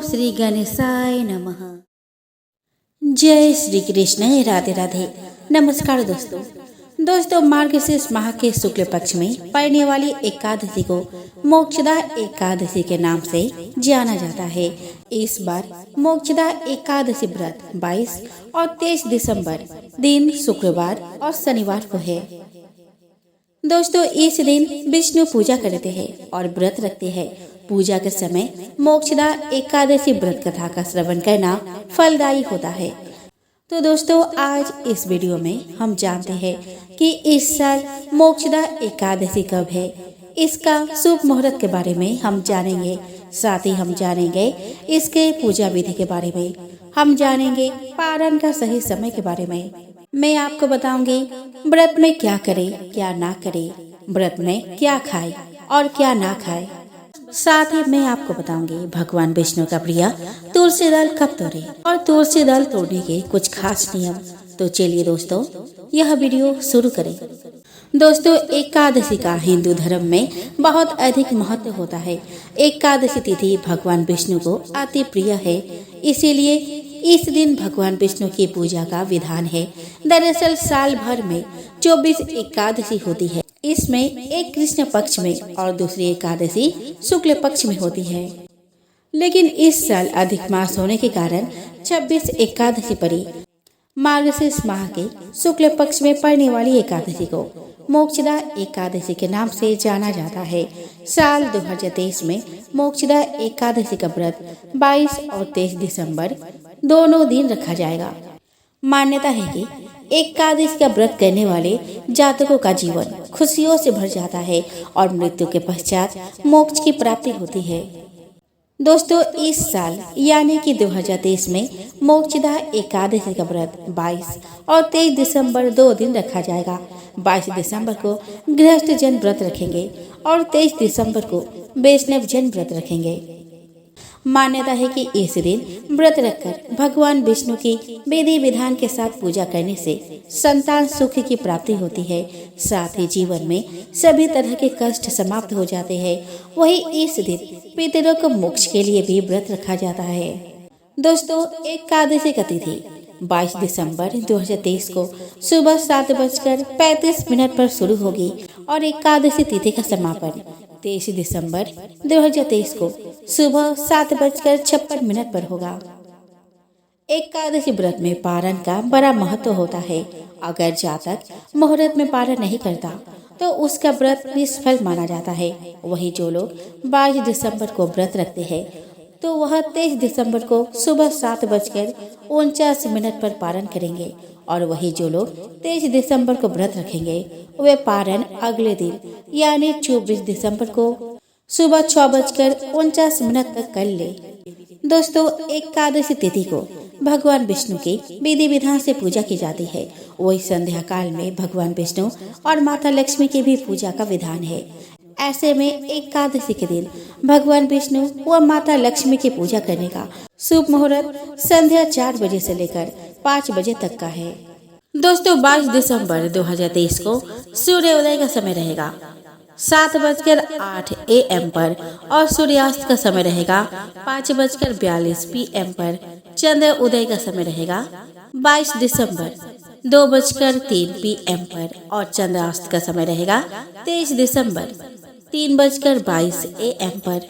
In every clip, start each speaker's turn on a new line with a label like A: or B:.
A: श्री गणेशाय नमः। जय श्री कृष्ण। राधे राधे। नमस्कार दोस्तों मार्गशीर्ष माह के शुक्ल पक्ष में पड़ने वाली एकादशी को मोक्षदा एकादशी के नाम से जाना जाता है। इस बार मोक्षदा एकादशी व्रत 22 और 23 दिसंबर दिन शुक्रवार और शनिवार को है। दोस्तों इस दिन विष्णु पूजा करते हैं और व्रत रखते हैं। पूजा के समय मोक्षदा एकादशी व्रत कथा का श्रवण करना फलदायी होता है। तो दोस्तों आज इस वीडियो में हम जानते हैं कि इस साल मोक्षदा एकादशी कब है। इसका शुभ मुहूर्त के बारे में हम जानेंगे। साथ ही हम जानेंगे इसके पूजा विधि के बारे में। हम जानेंगे पारण का सही समय के बारे में। मैं आपको बताऊंगी व्रत में क्या करें क्या ना करें, व्रत में क्या खाए और क्या ना खाए। साथ ही मैं आपको बताऊंगी भगवान विष्णु का प्रिय तुलसी दल कब तोड़े और तुलसी दल तोड़ने के कुछ खास नियम। तो चलिए दोस्तों यह वीडियो शुरू करें। दोस्तों एकादशी का हिंदू धर्म में बहुत अधिक महत्व होता है। एकादशी तिथि भगवान विष्णु को अति प्रिय है, इसीलिए इस दिन भगवान विष्णु की पूजा का विधान है। दरअसल साल भर में 24 एकादशी होती है। इसमें एक कृष्ण पक्ष में और दूसरी एकादशी शुक्ल पक्ष में होती है, लेकिन इस साल अधिक मास होने के कारण 26 एकादशी पड़ी। मार्गशीर्ष माह के शुक्ल पक्ष में पड़ने वाली एकादशी को मोक्षदा एकादशी के नाम से जाना जाता है। साल 2023 में मोक्षदा एकादशी का व्रत 22 और 23 दिसंबर दोनों दिन रखा जाएगा। मान्यता है कि एकादशी का व्रत करने वाले जातकों का जीवन खुशियों से भर जाता है और मृत्यु के पश्चात मोक्ष की प्राप्ति होती है। दोस्तों इस साल यानी कि 2023 में मोक्षदा एकादशी का व्रत 22 और 23 दिसंबर 2 दिन रखा जाएगा। 22 दिसंबर को गृहस्थ जन व्रत रखेंगे और 23 दिसंबर को वैष्णव जन व्रत रखेंगे। मान्यता है कि इस दिन व्रत रखकर भगवान विष्णु की विधि विधान के साथ पूजा करने से संतान सुख की प्राप्ति होती है। साथ ही जीवन में सभी तरह के कष्ट समाप्त हो जाते हैं। वही इस दिन पितरों को मोक्ष के लिए भी व्रत रखा जाता है। दोस्तों एकादशी का तिथि 22 दिसंबर 2023 को सुबह 7:35 पर शुरू होगी और एकादशी तिथि का समापन 23 दिसंबर 2023 को सुबह 7:56 पर होगा। एकादशी व्रत में पारण का बड़ा महत्व होता है। अगर जातक मुहूर्त में पारण नहीं करता तो उसका व्रत निष्फल माना जाता है। वही जो लोग 22 दिसंबर को व्रत रखते हैं तो वह 23 दिसंबर को सुबह 7:49 पर पारण करेंगे और वही जो लोग 23 दिसंबर को व्रत रखेंगे वे पारण अगले दिन यानी 24 दिसंबर को सुबह 6:49 तक कर ले। दोस्तों एकादशी तिथि को भगवान विष्णु की विधि विधान से पूजा की जाती है। वही संध्या काल में भगवान विष्णु और माता लक्ष्मी की भी पूजा का विधान है। ऐसे में एकादशी के दिन भगवान विष्णु व माता लक्ष्मी की पूजा करने का शुभ मुहूर्त संध्या 4 बजे से लेकर 5 बजे तक का है। दोस्तों 22 दिसंबर 2023 को सूर्योदय का समय रहेगा 7:08 AM पर और सूर्यास्त का समय रहेगा 5:42 PM पर। चंद्र उदय का समय रहेगा 22 दिसंबर 2:03 PM पर और चंद्रास्त का समय रहेगा 23 दिसंबर 3:22 AM पर।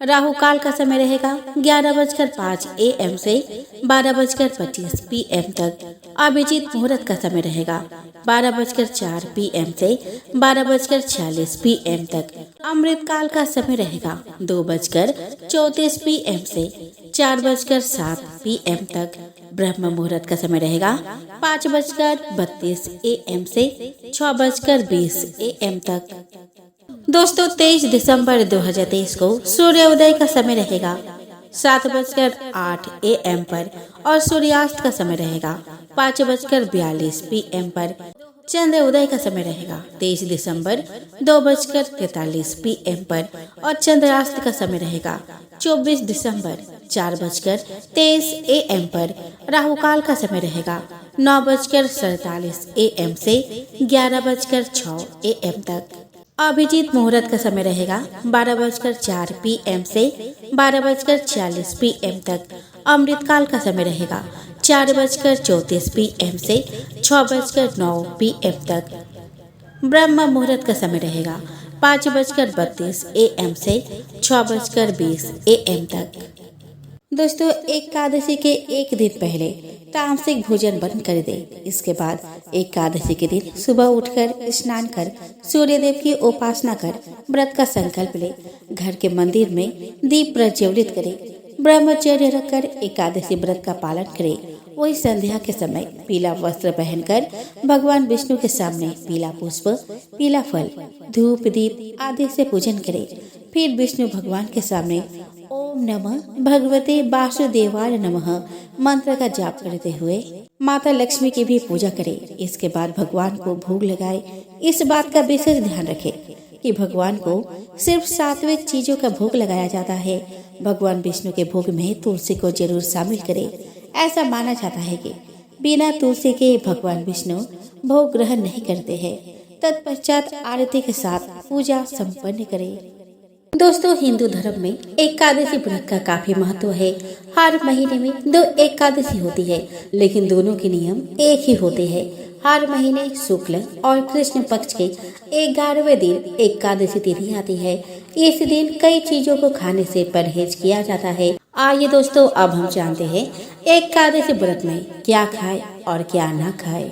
A: राहु काल का समय रहेगा 11:05 AM से 12:25 PM तक। अभिजीत मुहूर्त का समय रहेगा 12:04 PM से 12:46 PM तक। अमृत काल का समय रहेगा 2:34 PM से 4:07 PM तक। ब्रह्म मुहूर्त का समय रहेगा 5:32 AM से 6:20 AM तक। दोस्तों 23 दिसंबर 2023 को सूर्योदय का समय रहेगा 7:08 AM पर और सूर्यास्त का समय रहेगा 5:42 PM पर। चंद्र उदय का समय रहेगा 23 दिसंबर 2:43 PM पर और चंद्रास्त का समय रहेगा 24 दिसंबर 4:23 AM पर। राहु काल का समय रहेगा 9:47 AM से 11:06 AM तक। अभिजीत मुहूर्त का समय रहेगा 12:04 PM से 12:40 PM तक। अमृतकाल का समय रहेगा 4:34 PM से 6:09 PM तक। ब्रह्म मुहूर्त का समय रहेगा 5:32 AM से 6:20 AM तक। दोस्तों, एकादशी के एक दिन पहले तामसिक भोजन बंद कर दे। इसके बाद एकादशी के दिन सुबह उठकर स्नान कर सूर्यदेव की उपासना कर व्रत का संकल्प ले। घर के मंदिर में दीप प्रज्वलित करे। ब्रह्मचर्य रखकर एकादशी व्रत का पालन करे। वही संध्या के समय पीला वस्त्र पहनकर भगवान विष्णु के सामने पीला पुष्प, पीला फल, धूप, दीप आदि से पूजन करे। फिर विष्णु भगवान के सामने ओम नमः भगवते वासुदेवाय नमः मंत्र का जाप करते हुए माता लक्ष्मी की भी पूजा करे। इसके बाद भगवान को भोग लगाए। इस बात का विशेष ध्यान रखे कि भगवान को सिर्फ सात्विक चीजों का भोग लगाया जाता है। भगवान विष्णु के भोग में तुलसी को जरूर शामिल करे। ऐसा माना जाता है कि बिना तुलसी के भगवान विष्णु भोग ग्रहण नहीं करते हैं। तत्पश्चात आरती के साथ पूजा संपन्न करे। दोस्तों, हिंदू धर्म में एकादशी व्रत का काफी महत्व है। हर महीने में 2 एकादशी होती है, लेकिन दोनों के नियम एक ही होते हैं। हर महीने शुक्ल और कृष्ण पक्ष के 11वें दिन एकादशी तिथि आती है। इस दिन कई चीजों को खाने से परहेज किया जाता है। आइए दोस्तों, अब हम जानते हैं एकादशी व्रत में क्या खाए और क्या ना खाए।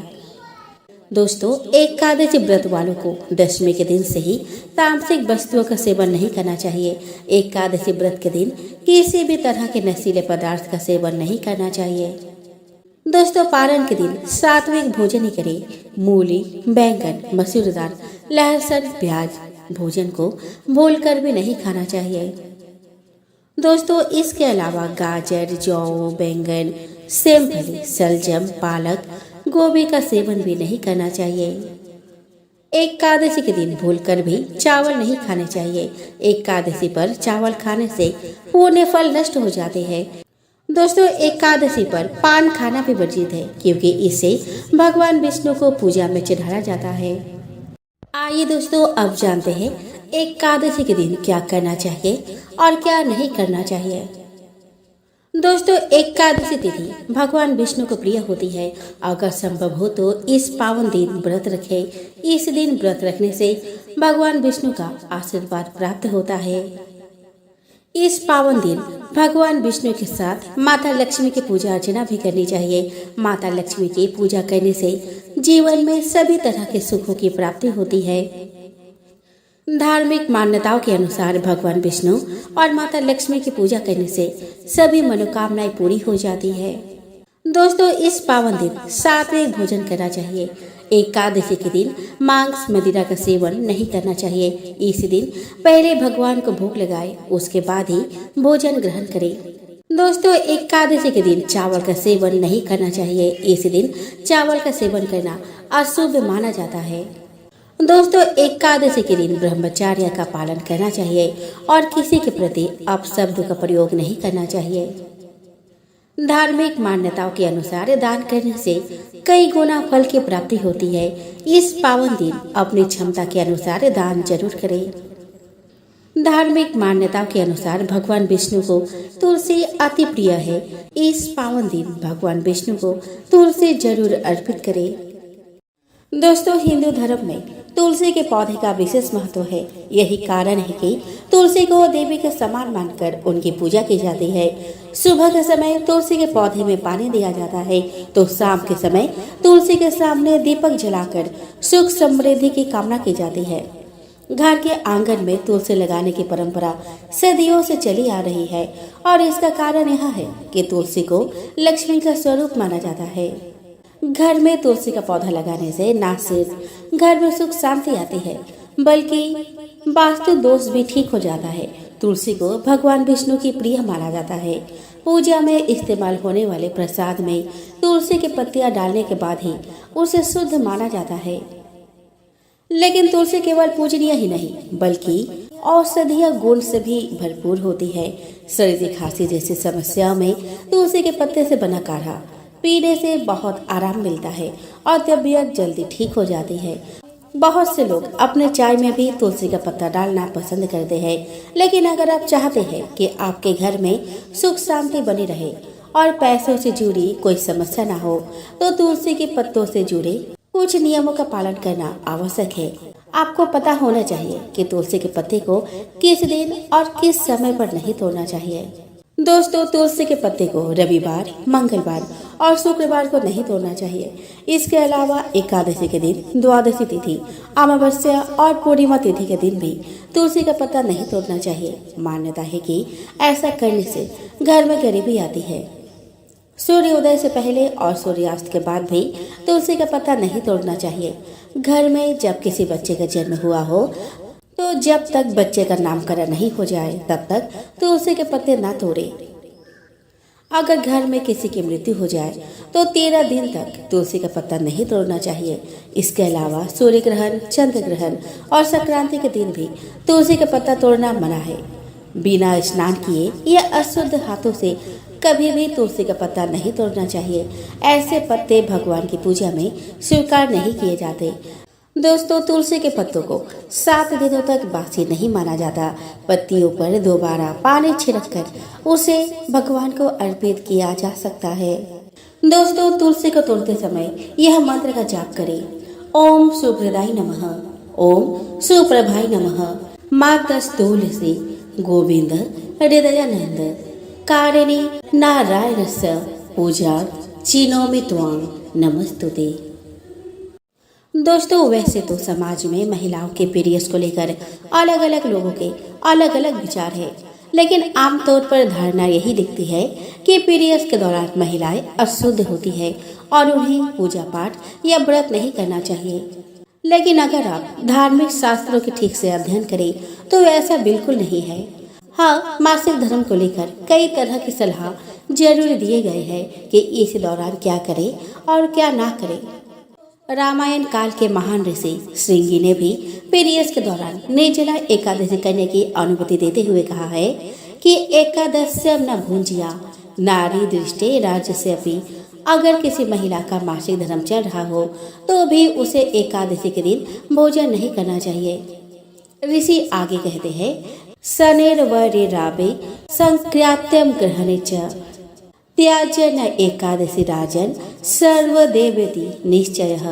A: दोस्तों, एकादशी व्रत वालों को दशमी के दिन से ही तामसिक वस्तुओं का सेवन नहीं करना चाहिए। एकादशी व्रत के दिन किसी भी तरह के नशीले पदार्थ का सेवन नहीं करना चाहिए। दोस्तों, पारण के दिन सात्विक भोजन ही करें। मूली, बैंगन, मसूर दाल, लहसुन, प्याज भोजन को भूलकर भी नहीं खाना चाहिए। दोस्तों, इसके अलावा गाजर, जौ, बैंगन, सेमफली, सलजम, पालक, गोभी का सेवन भी नहीं करना चाहिए। एकादशी के दिन भूलकर भी चावल नहीं खाने चाहिए। एकादशी पर चावल खाने से पुण्य फल नष्ट हो जाते हैं। दोस्तों, एकादशी पर पान खाना भी वर्जित है, क्योंकि इससे भगवान विष्णु को पूजा में चढ़ाया जाता है। आइए दोस्तों, अब जानते हैं एकादशी के दिन क्या करना चाहिए और क्या नहीं करना चाहिए। दोस्तों, एकादशी तिथि भगवान विष्णु को प्रिय होती है। अगर संभव हो तो इस पावन दिन व्रत रखें। इस दिन व्रत रखने से भगवान विष्णु का आशीर्वाद प्राप्त होता है। इस पावन दिन भगवान विष्णु के साथ माता लक्ष्मी की पूजा अर्चना भी करनी चाहिए। माता लक्ष्मी की पूजा करने से जीवन में सभी तरह के सुखों की प्राप्ति होती है। धार्मिक मान्यताओं के अनुसार भगवान विष्णु और माता लक्ष्मी की पूजा करने से सभी मनोकामनाएं पूरी हो जाती है। दोस्तों, इस पावन दिन सात्विक भोजन करना चाहिए। एकादशी के दिन मांस, मदिरा का सेवन नहीं करना चाहिए। इस दिन पहले भगवान को भोग लगाए, उसके बाद ही भोजन ग्रहण करें। दोस्तों, एकादशी के दिन चावल का सेवन नहीं करना चाहिए। इस दिन चावल का सेवन करना अशुभ माना जाता है। दोस्तों, एकादशी के दिन ब्रह्मचर्य का पालन करना चाहिए और किसी के प्रति अपशब्द का प्रयोग नहीं करना चाहिए। धार्मिक मान्यताओं के अनुसार दान करने से कई गुना फल की प्राप्ति होती है। इस पावन दिन अपनी क्षमता के अनुसार दान जरूर करें। धार्मिक मान्यताओं के अनुसार भगवान विष्णु को तुलसी अति प्रिय है। इस पावन दिन भगवान विष्णु को तुलसी जरूर अर्पित करें। दोस्तों, हिंदू धर्म में तुलसी के पौधे का विशेष महत्व है। यही कारण है कि तुलसी को देवी के समान मानकर उनकी पूजा की जाती है। सुबह के समय तुलसी के पौधे में पानी दिया जाता है, तो शाम के समय तुलसी के सामने दीपक जलाकर सुख समृद्धि की कामना की जाती है। घर के आंगन में तुलसी लगाने की परंपरा सदियों से चली आ रही है और इसका कारण यह है कि तुलसी को लक्ष्मी का स्वरूप माना जाता है। घर में तुलसी का पौधा लगाने से न सिर्फ घर में सुख शांति आती है, बल्कि वास्तु दोष भी ठीक हो जाता है। तुलसी को भगवान विष्णु की प्रिय माना जाता है। पूजा में इस्तेमाल होने वाले प्रसाद में तुलसी की पत्तियां डालने के बाद ही उसे शुद्ध माना जाता है। लेकिन तुलसी केवल पूजनीय ही नहीं, बल्कि औषधीय गुण से भी भरपूर होती है। सर्दी, खांसी जैसी समस्याओं में तुलसी के पत्ते से बना काढ़ा पीने से बहुत आराम मिलता है और तबीयत जल्दी ठीक हो जाती है। बहुत से लोग अपने चाय में भी तुलसी का पत्ता डालना पसंद करते हैं, लेकिन अगर आप चाहते हैं कि आपके घर में सुख शांति बनी रहे और पैसों से जुड़ी कोई समस्या ना हो, तो तुलसी के पत्तों से जुड़े कुछ नियमों का पालन करना आवश्यक है। आपको पता होना चाहिए कि तुलसी के पत्ते को किस दिन और किस समय पर नहीं तोड़ना चाहिए। दोस्तों, तुलसी के पत्ते को रविवार, मंगलवार और शुक्रवार को नहीं तोड़ना चाहिए। इसके अलावा एकादशी के दिन, द्वादशी तिथि, अमावस्या और पूर्णिमा तिथि के दिन भी तुलसी का पत्ता नहीं तोड़ना चाहिए। मान्यता है कि ऐसा करने से घर में गरीबी आती है। सूर्योदय से पहले और सूर्यास्त के बाद भी तुलसी का पत्ता नहीं तोड़ना चाहिए। घर में जब किसी बच्चे का जन्म हुआ हो, तो जब तक बच्चे का नामकरण नहीं हो जाए तब तक तुलसी के पत्ते ना तोड़े। अगर घर में किसी की मृत्यु हो जाए तो 13 दिन तक तुलसी का पत्ता नहीं तोड़ना चाहिए। इसके अलावा सूर्य ग्रहण, चंद्र ग्रहण और संक्रांति के दिन भी तुलसी का पत्ता तोड़ना मना है। बिना स्नान किए या अशुद्ध हाथों से कभी भी तुलसी का पत्ता नहीं तोड़ना चाहिए। ऐसे पत्ते भगवान की पूजा में स्वीकार नहीं किए जाते। दोस्तों, तुलसी के पत्तों को 7 दिनों तक बासी नहीं माना जाता। पत्तियों पर दोबारा पानी छिड़ककर उसे भगवान को अर्पित किया जा सकता है। दोस्तों, तुलसी को तोड़ते समय यह मंत्र का जाप करें। ओम सुप्रदाय नमः, ओम सुप्रभाय नमः, मातस्तुलसी गोविंद हृदयानंद कारिणी नारायणस्य पूजा चिनोमि त्वां नमस्तुते। दोस्तों, वैसे तो समाज में महिलाओं के पीरियड्स को लेकर अलग अलग लोगों के अलग अलग विचार है, लेकिन आमतौर पर धारणा यही दिखती है कि पीरियड्स के दौरान महिलाएं अशुद्ध होती है और उन्हें पूजा पाठ या व्रत नहीं करना चाहिए। लेकिन अगर आप धार्मिक शास्त्रों के ठीक से अध्ययन करें तो ऐसा बिल्कुल नहीं है। हाँ, मासिक धर्म को लेकर कई तरह की सलाह जरूर दिए गए हैं कि इस दौरान क्या करें और क्या ना करें। रामायण काल के महान ऋषि श्रृंगी ने भी पीरियड्स के दौरान निर्जला एकादशी करने की अनुमति देते हुए कहा है कि एकादश्यम न भुंजिया नारी दृष्टि राज्यस्यपि। अगर किसी महिला का मासिक धर्म चल रहा हो तो भी उसे एकादशी के दिन भोजन नहीं करना चाहिए। ऋषि आगे कहते हैं, शनेर्वरे रावे संक्रांत्यम ग्रहणे च त्याज्य न एकादशी राजन सर्वदेवेति निश्चयः।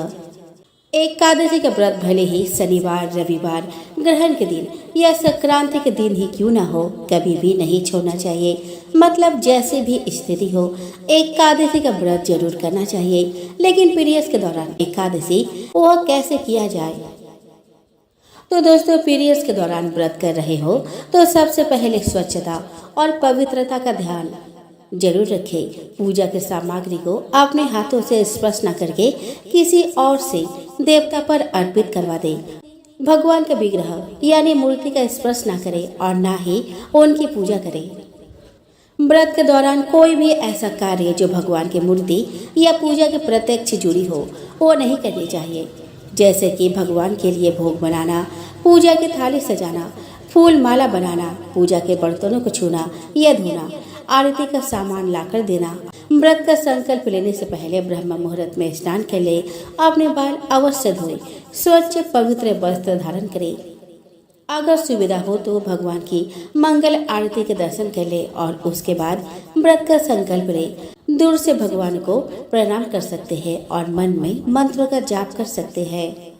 A: एकादशी का व्रत भले ही शनिवार, रविवार, ग्रहण के दिन या संक्रांति के दिन ही क्यों ना हो, कभी भी नहीं छोड़ना चाहिए। मतलब जैसे भी स्थिति हो, एकादशी का व्रत जरूर करना चाहिए। लेकिन पीरियड्स के दौरान एकादशी वह कैसे किया जाए? तो दोस्तों, पीरियड्स के दौरान व्रत कर रहे हो तो सबसे पहले स्वच्छता और पवित्रता का ध्यान जरूर रखें। पूजा के सामग्री को अपने हाथों से स्पर्श न करके किसी और से देवता पर अर्पित करवा दें। भगवान के विग्रह यानी मूर्ति का स्पर्श न करें और न ही उनकी पूजा करें। व्रत के दौरान कोई भी ऐसा कार्य जो भगवान की मूर्ति या पूजा के प्रत्यक्ष जुड़ी हो वो नहीं करनी चाहिए, जैसे कि भगवान के लिए भोग बनाना, पूजा की थाली सजाना, फूल माला बनाना, पूजा के बर्तनों को छूना या धोना, आरती का सामान लाकर देना। व्रत का संकल्प लेने से पहले ब्रह्म मुहूर्त में स्नान कर ले, अपने बाल अवश्य धोए, स्वच्छ पवित्र वस्त्र धारण करें। अगर सुविधा हो तो भगवान की मंगल आरती के दर्शन कर ले और उसके बाद व्रत का संकल्प ले। दूर से भगवान को प्रणाम कर सकते हैं और मन में मंत्रों का जाप कर सकते हैं।